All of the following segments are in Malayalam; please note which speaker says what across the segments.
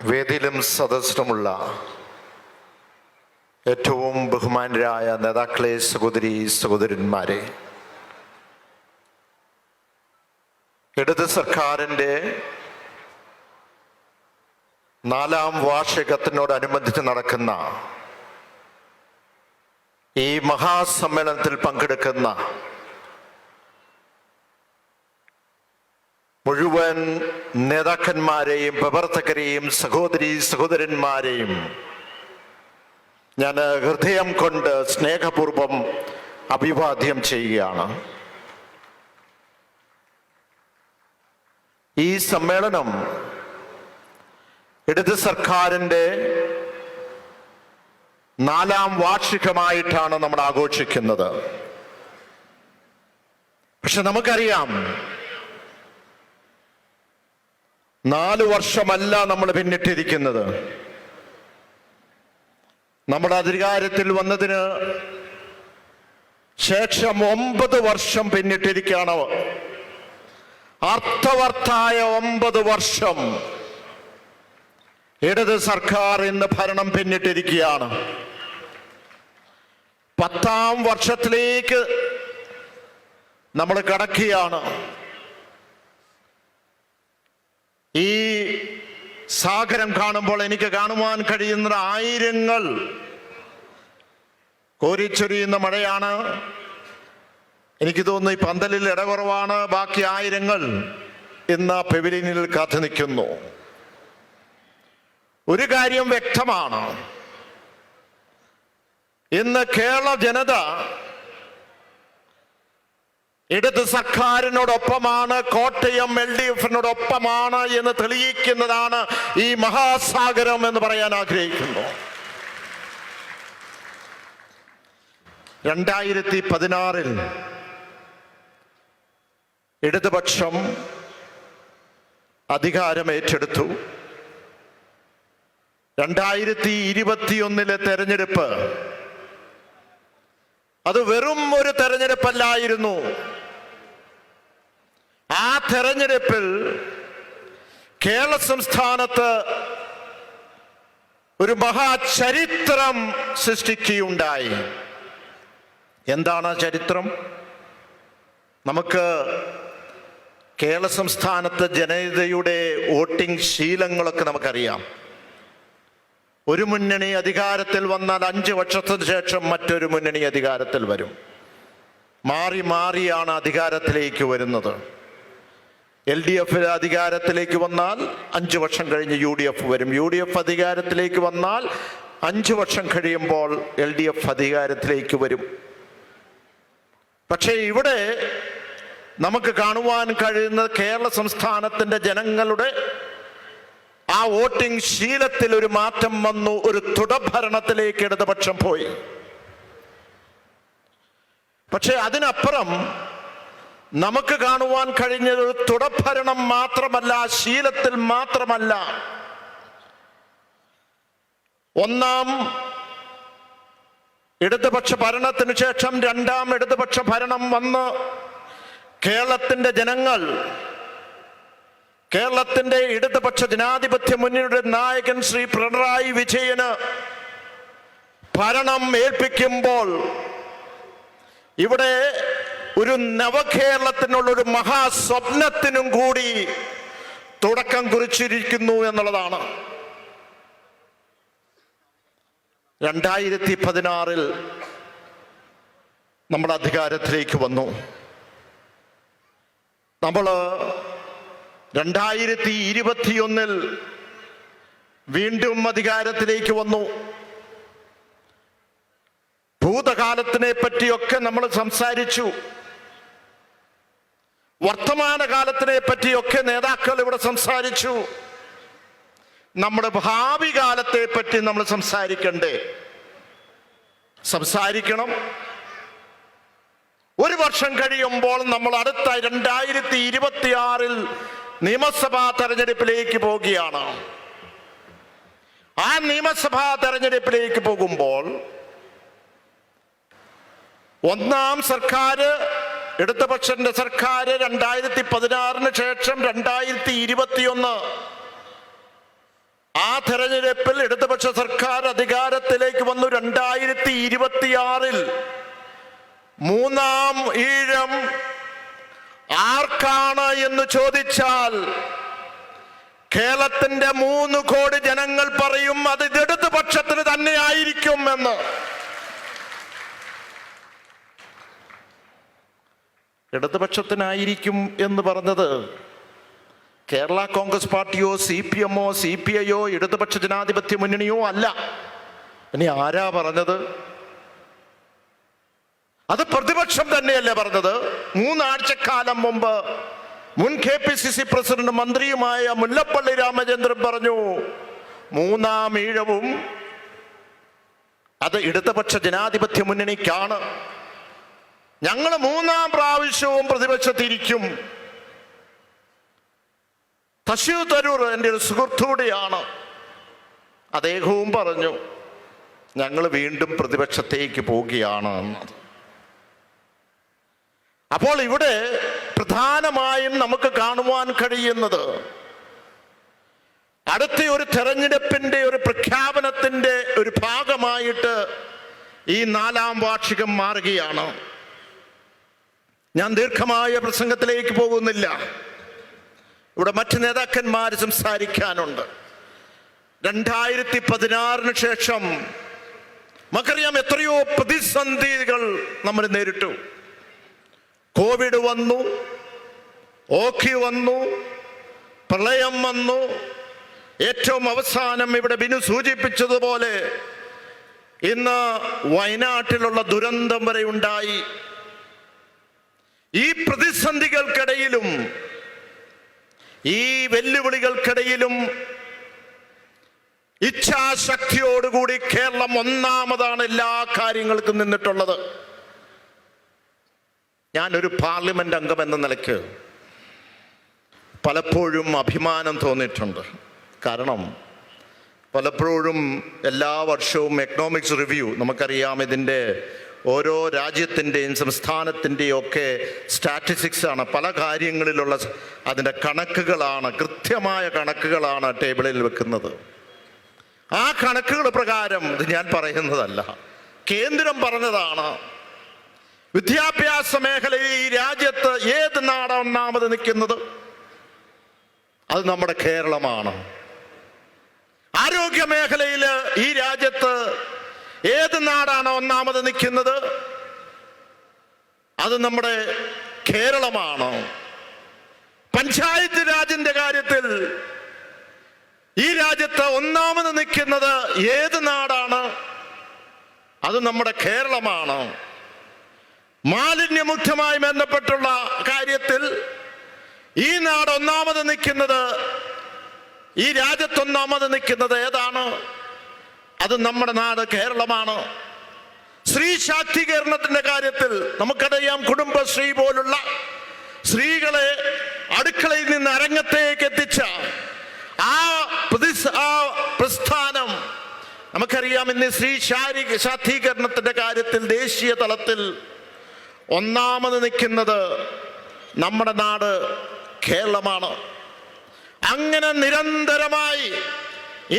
Speaker 1: വേദിയിലും സദസ്സിലുമുള്ള ഏറ്റവും ബഹുമാനരായ നേതാക്കളെ, സഹോദരി സഹോദരന്മാരെ, ഇടത് സർക്കാരിൻ്റെ 4ാം വാർഷികത്തിനോടനുബന്ധിച്ച് നടക്കുന്ന ഈ മഹാസമ്മേളനത്തിൽ പങ്കെടുക്കുന്ന മുഴുവൻ നേതാക്കന്മാരെയും പ്രവർത്തകരെയും സഹോദരി സഹോദരന്മാരെയും ഞാൻ ഹൃദയം കൊണ്ട് സ്നേഹപൂർവം അഭിവാദ്യം ചെയ്യുകയാണ്. ഈ സമ്മേളനം ഇടത് സർക്കാരിൻ്റെ 4ാം വാർഷികമായിട്ടാണ് നമ്മൾ ആഘോഷിക്കുന്നത്. പക്ഷെ നമുക്കറിയാം, 4 വർഷമല്ല നമ്മൾ പിന്നിട്ടിരിക്കുന്നത്. നമ്മുടെ അധികാരത്തിൽ വന്നതിന് ശേഷം 9 വർഷം പിന്നിട്ടിരിക്കുകയാണ്. അർത്ഥവത്തായ 9 വർഷം ഇടത് സർക്കാർ ഇന്ന് ഭരണം പിന്നിട്ടിരിക്കുകയാണ്. 10ാം വർഷത്തിലേക്ക് നമ്മൾ കടക്കുകയാണ്. ഈ സാഗരം കാണുമ്പോൾ എനിക്ക് കാണുവാൻ കഴിയുന്ന ആയിരങ്ങൾ കോരിച്ചൊരിയുന്ന മഴയാണ്. എനിക്ക് തോന്നുന്നു ഈ പന്തലിൽ ഇടകുറവാണ്. ബാക്കി ആയിരങ്ങൾ ഇന്ന് പെവിലിയനിൽ കാത്തു നിൽക്കുന്നു. ഒരു കാര്യം വ്യക്തമാണ്, ഇന്ന് കേരള ജനത ഇടത് സർക്കാരിനോടൊപ്പമാണ്, കോട്ടയം LDFിനോടൊപ്പമാണ് എന്ന് തെളിയിക്കുന്നതാണ് ഈ മഹാസാഗരം എന്ന് പറയാൻ ആഗ്രഹിക്കുന്നു. 2016 ഇടതുപക്ഷം അധികാരം ഏറ്റെടുത്തു. 2021 തെരഞ്ഞെടുപ്പ് അത് വെറും ഒരു തെരഞ്ഞെടുപ്പല്ലായിരുന്നു. ആ തെരഞ്ഞെടുപ്പിൽ കേരള സംസ്ഥാനത്ത് ഒരു മഹാചരിത്രം സൃഷ്ടിക്കുകയുണ്ടായി. എന്താണ് ചരിത്രം? നമുക്ക് കേരള സംസ്ഥാനത്ത് ജനതയുടെ വോട്ടിംഗ് ശീലങ്ങളൊക്കെ നമുക്കറിയാം. ഒരു മുന്നണി അധികാരത്തിൽ വന്നാൽ 5 വർഷത്തിന് ശേഷം മറ്റൊരു മുന്നണി അധികാരത്തിൽ വരും. മാറി മാറിയാണ് അധികാരത്തിലേക്ക് വരുന്നത്. LDF അധികാരത്തിലേക്ക് വന്നാൽ 5 വർഷം കഴിഞ്ഞ് UDF വരും. UDF അധികാരത്തിലേക്ക് വന്നാൽ 5 വർഷം കഴിയുമ്പോൾ LDF അധികാരത്തിലേക്ക് വരും. പക്ഷേ ഇവിടെ നമുക്ക് കാണുവാൻ കഴിയുന്നത് കേരള സംസ്ഥാനത്തിൻ്റെ ജനങ്ങളുടെ ആ വോട്ടിംഗ് ശീലത്തിൽ ഒരു മാറ്റം വന്നു. ഒരു തുടർഭരണത്തിലേക്ക് ഇടതുപക്ഷം പോയി. പക്ഷെ അതിനപ്പുറം നമുക്ക് കാണുവാൻ കഴിഞ്ഞത് ഒരു തുടർഭരണം മാത്രമല്ല, ശീലത്തിൽ മാത്രമല്ല. 1ാം ഇടതുപക്ഷ ഭരണത്തിന് ശേഷം 2ാം ഇടതുപക്ഷ ഭരണം വന്ന് കേരളത്തിന്റെ ജനങ്ങൾ, കേരളത്തിന്റെ ഇടതുപക്ഷ ജനാധിപത്യ മുന്നണിയുടെ നായകൻ ശ്രീ പിണറായി വിജയന് ഭരണം ഏൽപ്പിക്കുമ്പോൾ ഇവിടെ ഒരു നവകേരളത്തിനുള്ളൊരു മഹാസ്വപ്നത്തിനും കൂടി തുടക്കം കുറിച്ചിരിക്കുന്നു എന്നുള്ളതാണ്. 2016 നമ്മൾ അധികാരത്തിലേക്ക് വന്നു. നമ്മൾ 2021 വീണ്ടും അധികാരത്തിലേക്ക് വന്നു. ഭൂതകാലത്തിനെ പറ്റിയൊക്കെ നമ്മൾ സംസാരിച്ചു. വർത്തമാനകാലത്തിനെ പറ്റിയൊക്കെ നേതാക്കൾ ഇവിടെ സംസാരിച്ചു. നമ്മുടെ ഭാവി കാലത്തെ പറ്റി നമ്മൾ സംസാരിക്കണം. 1 വർഷം കഴിയുമ്പോൾ നമ്മൾ അടുത്ത 2026 നിയമസഭാ തെരഞ്ഞെടുപ്പിലേക്ക് പോവുകയാണ്. ആ നിയമസഭാ തെരഞ്ഞെടുപ്പിലേക്ക് പോകുമ്പോൾ 1ാം സർക്കാർ, ഇടതുപക്ഷന്റെ സർക്കാർ 2016 ശേഷം 2021 ആ തെരഞ്ഞെടുപ്പിൽ ഇടതുപക്ഷ സർക്കാർ അധികാരത്തിലേക്ക് വന്നു. 2026 മൂന്നാം ഈഴം ആർക്കാണ് എന്ന് ചോദിച്ചാൽ കേരളത്തിന്റെ 3 കോടി ജനങ്ങൾ പറയും അത് ഇടതുപക്ഷത്തിന് തന്നെ ആയിരിക്കും എന്ന്. ഇടതുപക്ഷത്തിനായിരിക്കും എന്ന് പറഞ്ഞത് കേരള കോൺഗ്രസ് പാർട്ടിയോ CPM-ഓ CPI-യോ ഇടതുപക്ഷ ജനാധിപത്യ മുന്നണിയോ അല്ല. ഇനി ആരാ പറഞ്ഞത്? അത് പ്രതിപക്ഷം തന്നെയല്ലേ പറഞ്ഞത്. 3 ആഴ്ചക്കാലം മുമ്പ് മുൻ KPCC പ്രസിഡന്റ് മന്ത്രിയുമായ മുല്ലപ്പള്ളി രാമചന്ദ്രൻ പറഞ്ഞു മൂന്നാം ഈഴവും അത് ഇടതുപക്ഷ ജനാധിപത്യ മുന്നണിക്കാണ്. ഞങ്ങൾ 3-ാം പ്രാവശ്യവും പ്രതിപക്ഷത്തിരിക്കും. ശശി തരൂർ എൻ്റെ ഒരു സുഹൃത്തൂടെയാണ്, അദ്ദേഹവും പറഞ്ഞു ഞങ്ങൾ വീണ്ടും പ്രതിപക്ഷത്തേക്ക് പോവുകയാണ് എന്നത്. അപ്പോൾ ഇവിടെ പ്രധാനമായും നമുക്ക് കാണുവാൻ കഴിയുന്നത് അടുത്ത ഒരു തെരഞ്ഞെടുപ്പിന്റെ ഒരു പ്രഖ്യാപനത്തിന്റെ ഒരു ഭാഗമായിട്ട് ഈ 4-ാം വാർഷികം മാറുകയാണ്. ഞാൻ ദീർഘമായ പ്രസംഗത്തിലേക്ക് പോകുന്നില്ല. ഇവിടെ മറ്റ് നേതാക്കന്മാർ സംസാരിക്കാനുണ്ട്. 2016 ശേഷം നമുക്കറിയാം എത്രയോ പ്രതിസന്ധികൾ നമ്മൾ നേരിട്ടു. കോവിഡ് വന്നു, ഓഖി വന്നു, പ്രളയം വന്നു, ഏറ്റവും അവസാനം ഇവിടെ ബിനു സൂചിപ്പിച്ചതുപോലെ ഇന്ന് വയനാട്ടിലുള്ള ദുരന്തം വരെ ഉണ്ടായി. ഈ പ്രതിസന്ധികൾക്കിടയിലും ഈ വെല്ലുവിളികൾക്കിടയിലും ഇച്ഛാശക്തിയോടുകൂടി കേരളം ഒന്നാമതാണ് എല്ലാ കാര്യങ്ങൾക്കും നിന്നിട്ടുള്ളത്. ഞാനൊരു പാർലമെന്റ് അംഗം എന്ന നിലയ്ക്ക് പലപ്പോഴും അഭിമാനം തോന്നിയിട്ടുണ്ട്. കാരണം പലപ്പോഴും എല്ലാ വർഷവും എക്കണോമിക്സ് റിവ്യൂ, നമുക്കറിയാം ഇതിൻ്റെ ഓരോ രാജ്യത്തിൻ്റെയും സംസ്ഥാനത്തിൻ്റെയും ഒക്കെ സ്റ്റാറ്റിസ്റ്റിക്സ് ആണ്, പല കാര്യങ്ങളിലുള്ള അതിൻ്റെ കണക്കുകളാണ്, കൃത്യമായ കണക്കുകളാണ് ടേബിളിൽ വെക്കുന്നത്. ആ കണക്കുകൾ പ്രകാരം, ഇത് ഞാൻ പറയുന്നതല്ല, കേന്ദ്രം പറഞ്ഞതാണ്, വിദ്യാഭ്യാസ മേഖലയിൽ ഈ രാജ്യത്ത് ഏത് നാടാണ് ഒന്നാമത് നിൽക്കുന്നത്? അത് നമ്മുടെ കേരളമാണ്. ആരോഗ്യ മേഖലയിൽ ഈ രാജ്യത്ത് ഏത് നാടാണ് ഒന്നാമത് നിൽക്കുന്നത്? അത് നമ്മുടെ കേരളമാണ്. പഞ്ചായത്ത് രാജിന്റെ കാര്യത്തിൽ ഈ രാജ്യത്ത് ഒന്നാമത് നിൽക്കുന്നത് ഏത് നാടാണ്? അത് നമ്മുടെ കേരളമാണ്. മാലിന്യമുക്തമായി ബന്ധപ്പെട്ടുള്ള കാര്യത്തിൽ ഈ നാട് ഒന്നാമത് നിൽക്കുന്നത്, ഈ രാജ്യത്ത് ഒന്നാമത് നിൽക്കുന്നത് ഏതാണ്? അത് നമ്മുടെ നാട് കേരളമാണ്. സ്ത്രീ ശാക്തീകരണത്തിന്റെ കാര്യത്തിൽ നമുക്കറിയാം, കുടുംബശ്രീ പോലുള്ള സ്ത്രീകളെ അടുക്കളയിൽ നിന്ന് അരങ്ങത്തേക്ക് എത്തിച്ച ആ പ്രസ്ഥാനം നമുക്കറിയാം. ഇന്ന് സ്ത്രീ ശാക്തീകരണത്തിന്റെ കാര്യത്തിൽ ദേശീയ തലത്തിൽ ഒന്നാമത് നിൽക്കുന്നത് നമ്മുടെ നാട് കേരളമാണ്. അങ്ങനെ നിരന്തരമായി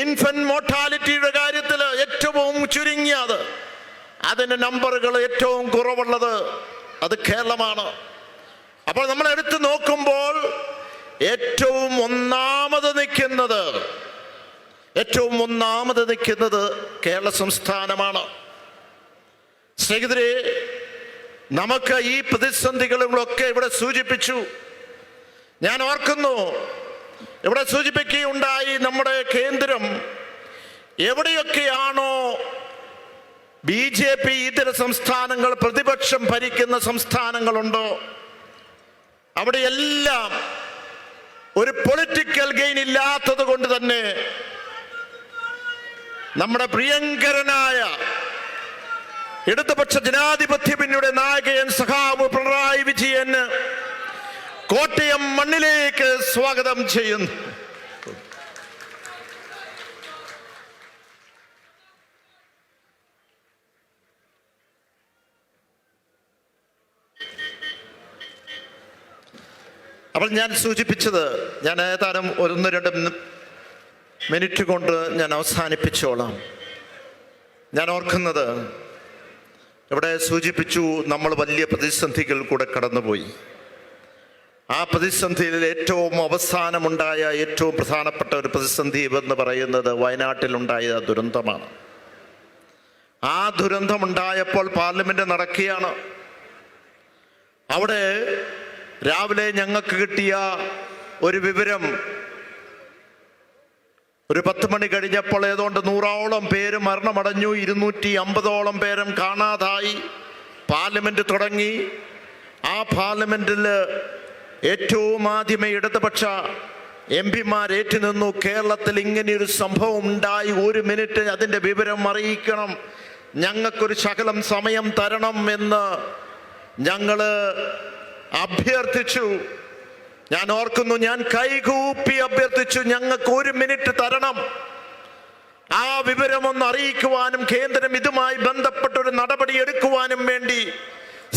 Speaker 1: ഇൻഫന്റ് മോർട്ടാലിറ്റിയുടെ കാര്യത്തിൽ ഏറ്റവും ചുരുങ്ങിയത്, അതിൻ്റെ നമ്പറുകൾ ഏറ്റവും കുറവുള്ളത് അത് കേരളമാണ്. അപ്പോൾ നമ്മൾ എടുത്തു നോക്കുമ്പോൾ ഏറ്റവും ഒന്നാമത് നിൽക്കുന്നത് കേരള സംസ്ഥാനമാണ്. സ്നേഹിതരെ, നമുക്ക് ഈ പ്രതിസന്ധികളൊക്കെ ഇവിടെ സൂചിപ്പിച്ചു. ഞാൻ ഓർക്കുന്നു, ഇവിടെ സൂചിപ്പിക്കുകയുണ്ടായി, നമ്മുടെ കേന്ദ്രം എവിടെയൊക്കെയാണോ BJP ഇതര സംസ്ഥാനങ്ങൾ, പ്രതിപക്ഷം ഭരിക്കുന്ന സംസ്ഥാനങ്ങളുണ്ടോ, അവിടെയെല്ലാം ഒരു പൊളിറ്റിക്കൽ ഗെയിൻ ഇല്ലാത്തത് കൊണ്ട് തന്നെ നമ്മുടെ പ്രിയങ്കരനായ ഇടതുപക്ഷ ജനാധിപത്യ മുന്നണിയുടെ നായകൻ സഖാവ് പിണറായി വിജയന് കോട്ടയം മണ്ണിലേക്ക് സ്വാഗതം ചെയ്യുന്നു. അപ്പോൾ ഞാൻ സൂചിപ്പിച്ചത്, ഞാൻ ഏതാനും 1-2 മിനിറ്റ് കൊണ്ട് ഞാൻ അവസാനിപ്പിച്ചോളാം. ഞാൻ ഓർക്കുന്നത്, ഇവിടെ സൂചിപ്പിച്ചു, നമ്മൾ വലിയ പ്രതിസന്ധികൾ കൂടെ കടന്നുപോയി. ആ പ്രതിസന്ധിയിൽ ഏറ്റവും അവസാനമുണ്ടായ ഏറ്റവും പ്രധാനപ്പെട്ട ഒരു പ്രതിസന്ധി എന്ന് പറയുന്നത് വയനാട്ടിലുണ്ടായ ദുരന്തമാണ്. ആ ദുരന്തമുണ്ടായപ്പോൾ പാർലമെന്റ് നടക്കുകയാണ്. അവിടെ രാവിലെ ഞങ്ങൾക്ക് കിട്ടിയ ഒരു വിവരം, ഒരു 10 മണി കഴിഞ്ഞപ്പോൾ ഏതാണ്ട് 100ഓളം പേര് മരണമടഞ്ഞു, 250ഓളം പേരും കാണാതായി. പാർലമെന്റ് തുടങ്ങി. ആ പാർലമെന്റിൽ ഏറ്റവും ആദ്യമേ ഇടതുപക്ഷ MP-മാർ ഏറ്റുനിന്നു. കേരളത്തിൽ ഇങ്ങനെയൊരു സംഭവം ഉണ്ടായി, 1 മിനിറ്റ് അതിൻ്റെ വിവരം അറിയിക്കണം, ഞങ്ങൾക്കൊരു ശകലം സമയം തരണം എന്ന് ഞങ്ങൾ അഭ്യർത്ഥിച്ചു. ഞാൻ ഓർക്കുന്നു, ഞാൻ കൈകൂപ്പി അഭ്യർത്ഥിച്ചു, ഞങ്ങൾക്ക് 1 മിനിറ്റ് തരണം, ആ വിവരമൊന്ന് അറിയിക്കുവാനും കേന്ദ്രം ഇതുമായി ബന്ധപ്പെട്ട ഒരു നടപടി എടുക്കുവാനും വേണ്ടി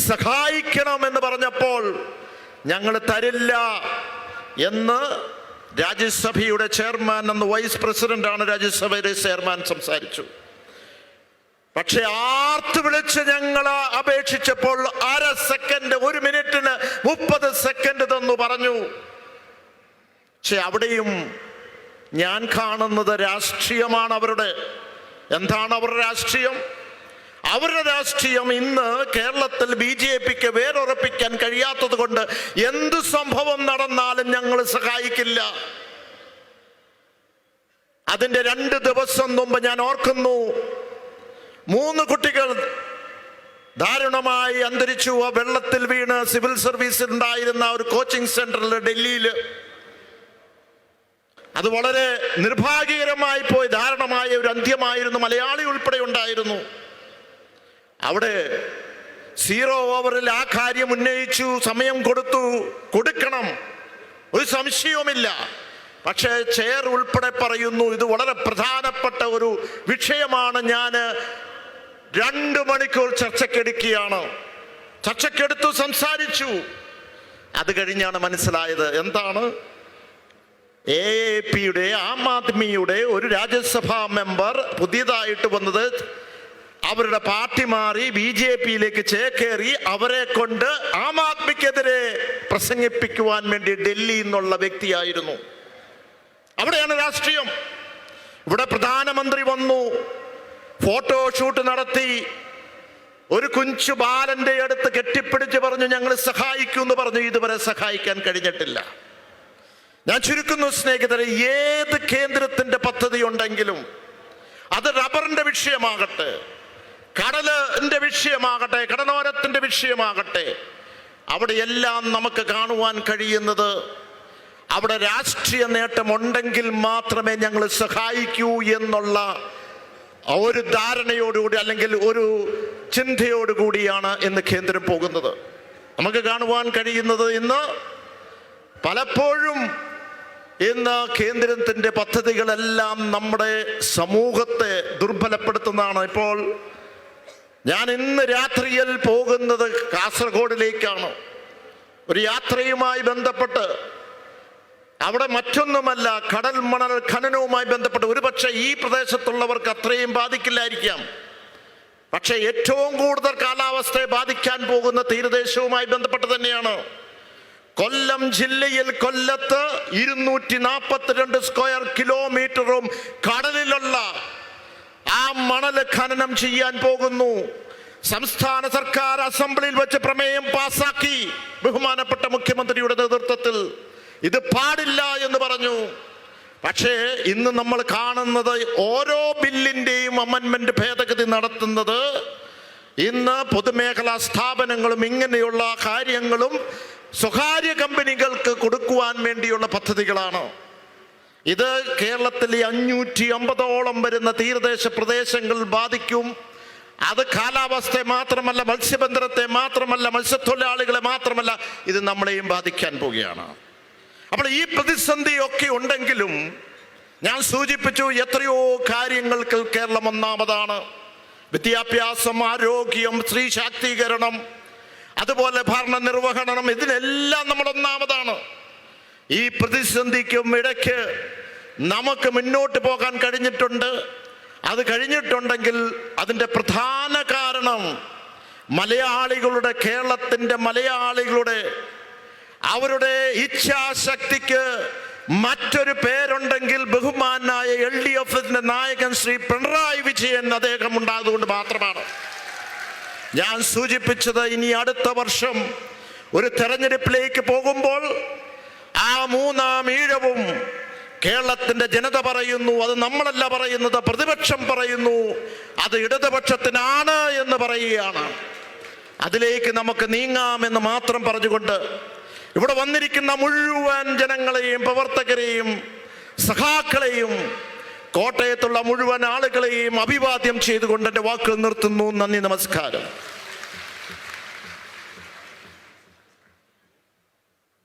Speaker 1: സഹായിക്കണം എന്ന് പറഞ്ഞപ്പോൾ ഞങ്ങൾ തരില്ല എന്ന് രാജ്യസഭയുടെ ചെയർമാൻ, അന്ന് വൈസ് പ്രസിഡന്റാണ് രാജ്യസഭയുടെ ചെയർമാൻ, സംസാരിച്ചു. പക്ഷെ ആർത്ത് വിളിച്ച് ഞങ്ങൾ അപേക്ഷിച്ചപ്പോൾ 1/2 സെക്കൻഡ്, 1 മിനിറ്റിന് 30 സെക്കൻഡ് തന്നു പറഞ്ഞു. പക്ഷെ അവിടെയും ഞാൻ കാണുന്നത് രാഷ്ട്രീയമാണ് അവരുടെ. എന്താണ് അവരുടെ രാഷ്ട്രീയം? അവരുടെ രാഷ്ട്രീയം ഇന്ന് കേരളത്തിൽ BJPക്ക് വേരുറപ്പിക്കാൻ കഴിയാത്തത് കൊണ്ട് എന്ത് സംഭവം നടന്നാലും ഞങ്ങൾ സഹായിക്കില്ല. അതിന്റെ 2 ദിവസം മുമ്പ് ഞാൻ ഓർക്കുന്നു, 3 കുട്ടികൾ ദാരുണമായി അന്തരിച്ചു. ആ വെള്ളത്തിൽ വീണ് സിവിൽ സർവീസിൽ ഉണ്ടായിരുന്ന ഒരു കോച്ചിങ് സെന്ററിൽ ഡൽഹിയിൽ. അത് വളരെ നിർഭാഗ്യകരമായി പോയി, ദാരുണമായ ഒരു അന്ത്യമായിരുന്നു. മലയാളി ഉൾപ്പെടെ ഉണ്ടായിരുന്നു. അവിടെ 0 ഓവറിൽ ആ കാര്യം ഉന്നയിച്ചു, സമയം കൊടുക്കണം, ഒരു സംശയവുമില്ല. പക്ഷേ ചെയർ ഉൾപ്പെടെ പറയുന്നു ഇത് വളരെ പ്രധാനപ്പെട്ട ഒരു വിഷയമാണ്, ഞാൻ 2 മണിക്കൂർ ചർച്ചയ്ക്കെടുക്കുകയാണ്. ചർച്ചയ്ക്കെടുത്തു, സംസാരിച്ചു. അത് കഴിഞ്ഞാണ് മനസ്സിലായത് എന്താണ്, AAPയുടെ, ആം ആദ്മിയുടെ ഒരു രാജ്യസഭാ മെമ്പർ പുതിയതായിട്ട് വന്നത്, അവരുടെ പാർട്ടി മാറി BJPയിലേക്ക് ചേക്കേറി, അവരെ കൊണ്ട് ആം ആദ്മിക്കെതിരെ പ്രസംഗിപ്പിക്കുവാൻ വേണ്ടി ഡൽഹിയിൽ നിന്നുള്ള വ്യക്തിയായിരുന്നു. അവിടെയാണ് രാഷ്ട്രീയം. ഇവിടെ പ്രധാനമന്ത്രി വന്നു, ഫോട്ടോഷൂട്ട് നടത്തി, ഒരു കുഞ്ചു ബാലന്റെ അടുത്ത് കെട്ടിപ്പിടിച്ച് പറഞ്ഞു ഞങ്ങൾ സഹായിക്കുമെന്ന് പറഞ്ഞു. ഇതുവരെ സഹായിക്കാൻ കഴിഞ്ഞിട്ടില്ല. ഞാൻ ചുരുക്കുന്നു സ്നേഹിതരെ, ഏത് കേന്ദ്രത്തിന്റെ പദ്ധതി ഉണ്ടെങ്കിലും അത് റബ്ബറിന്റെ വിഷയമാകട്ടെ, കടലിന്റെ വിഷയമാകട്ടെ, കടലോരത്തിന്റെ വിഷയമാകട്ടെ, അവിടെയെല്ലാം നമുക്ക് കാണുവാൻ കഴിയുന്നത് അവിടെ രാഷ്ട്രീയ നേട്ടമുണ്ടെങ്കിൽ മാത്രമേ ഞങ്ങൾ സഹായിക്കൂ എന്നുള്ള ഒരു ധാരണയോടുകൂടി അല്ലെങ്കിൽ ഒരു ചിന്തയോടുകൂടിയാണ് ഇന്ന് കേന്ദ്രം പോകുന്നത്. നമുക്ക് കാണുവാൻ കഴിയുന്നത് ഇന്ന് പലപ്പോഴും ഇന്ന് കേന്ദ്രത്തിൻ്റെ പദ്ധതികളെല്ലാം നമ്മുടെ സമൂഹത്തെ ദുർബലപ്പെടുത്തുന്നതാണ്. ഇപ്പോൾ ഞാൻ ഇന്ന് രാത്രിയിൽ പോകുന്നത് കാസർഗോഡിലേക്കാണ്. ഒരു യാത്രയുമായി ബന്ധപ്പെട്ട്, അവിടെ മറ്റൊന്നുമല്ല, കടൽ മണൽ ഖനനവുമായി ബന്ധപ്പെട്ട് ഒരുപക്ഷെ ഈ പ്രദേശത്തുള്ളവർക്ക് അത്രയും ബാധിക്കില്ലായിരിക്കാം. പക്ഷെ ഏറ്റവും കൂടുതൽ കാലാവസ്ഥയെ ബാധിക്കാൻ പോകുന്ന തീരദേശവുമായി ബന്ധപ്പെട്ട് തന്നെയാണ്. കൊല്ലം ജില്ലയിൽ കൊല്ലത്ത് 242 സ്ക്വയർ കിലോമീറ്ററും കടലിലുള്ള ആ മണൽ ഖനനം ചെയ്യാൻ പോകുന്നു. സംസ്ഥാന സർക്കാർ അസംബ്ലിയിൽ വെച്ച് പ്രമേയം പാസാക്കി ബഹുമാനപ്പെട്ട മുഖ്യമന്ത്രിയുടെ നേതൃത്വത്തിൽ. ഇത് പാടില്ല എന്ന് പറഞ്ഞു. പക്ഷേ ഇന്ന് നമ്മൾ കാണുന്നത് ഓരോ ബില്ലിന്റെയും അമെൻമെന്റ് ഭേദഗതി നടത്തുന്നത് ഇന്ന് പൊതുമേഖലാ സ്ഥാപനങ്ങളും ഇങ്ങനെയുള്ള കാര്യങ്ങളും സ്വകാര്യ കമ്പനികൾക്ക് കൊടുക്കുവാൻ വേണ്ടിയുള്ള പദ്ധതികളാണ്. ഇത് കേരളത്തിലെ 550ഓളം വരുന്ന തീരദേശ പ്രദേശങ്ങൾ ബാധിക്കും. അത് കാലാവസ്ഥയെ മാത്രമല്ല, മത്സ്യബന്ധനത്തെ മാത്രമല്ല, മത്സ്യത്തൊഴിലാളികളെ മാത്രമല്ല, ഇത് നമ്മളെയും ബാധിക്കാൻ പോവുകയാണ്. അപ്പോൾ ഈ പ്രതിസന്ധിയൊക്കെ ഉണ്ടെങ്കിലും ഞാൻ സൂചിപ്പിച്ചു, എത്രയോ കാര്യങ്ങൾക്ക് കേരളം ഒന്നാമതാണ്. വിദ്യാഭ്യാസം, ആരോഗ്യം, സ്ത്രീ ശാക്തീകരണം, അതുപോലെ ഭരണ നിർവഹണം, ഇതിലെല്ലാം നമ്മൾ ഒന്നാമതാണ്. ഈ പ്രതിസന്ധിക്കും ഇടയ്ക്ക് നമുക്ക് മുന്നോട്ട് പോകാൻ കഴിഞ്ഞിട്ടുണ്ട്. അത് കഴിഞ്ഞിട്ടുണ്ടെങ്കിൽ അതിൻ്റെ പ്രധാന കാരണം മലയാളികളുടെ, കേരളത്തിൻ്റെ മലയാളികളുടെ അവരുടെ ഇച്ഛാശക്തിക്ക് മറ്റൊരു പേരുണ്ടെങ്കിൽ ബഹുമാനായ LDFന്റെ നായകൻ ശ്രീ പിണറായി വിജയൻ അദ്ദേഹം ഉണ്ടായതുകൊണ്ട് മാത്രമാണ്. ഞാൻ സൂചിപ്പിച്ചത്, ഇനി അടുത്ത വർഷം ഒരു തെരഞ്ഞെടുപ്പിലേക്ക് പോകുമ്പോൾ ആ മൂന്നാം ഈഴവും കേരളത്തിന്റെ ജനത പറയുന്നു, അത് നമ്മളല്ല പറയുന്നത്, പ്രതിപക്ഷം പറയുന്നു, അത് ഇടതുപക്ഷത്തിനാണ് എന്ന് പറയുകയാണ്. അതിലേക്ക് നമുക്ക് നീങ്ങാമെന്ന് മാത്രം പറഞ്ഞുകൊണ്ട് ഇവിടെ വന്നിരിക്കുന്ന മുഴുവൻ ജനങ്ങളെയും, പ്രവർത്തകരെയും, സഖാക്കളെയും, കോട്ടയത്തുള്ള മുഴുവൻ ആളുകളെയും അഭിവാദ്യം ചെയ്തുകൊണ്ട് എൻ്റെ വാക്കുകൾ നിർത്തുന്നു. നന്ദി, നമസ്കാരം.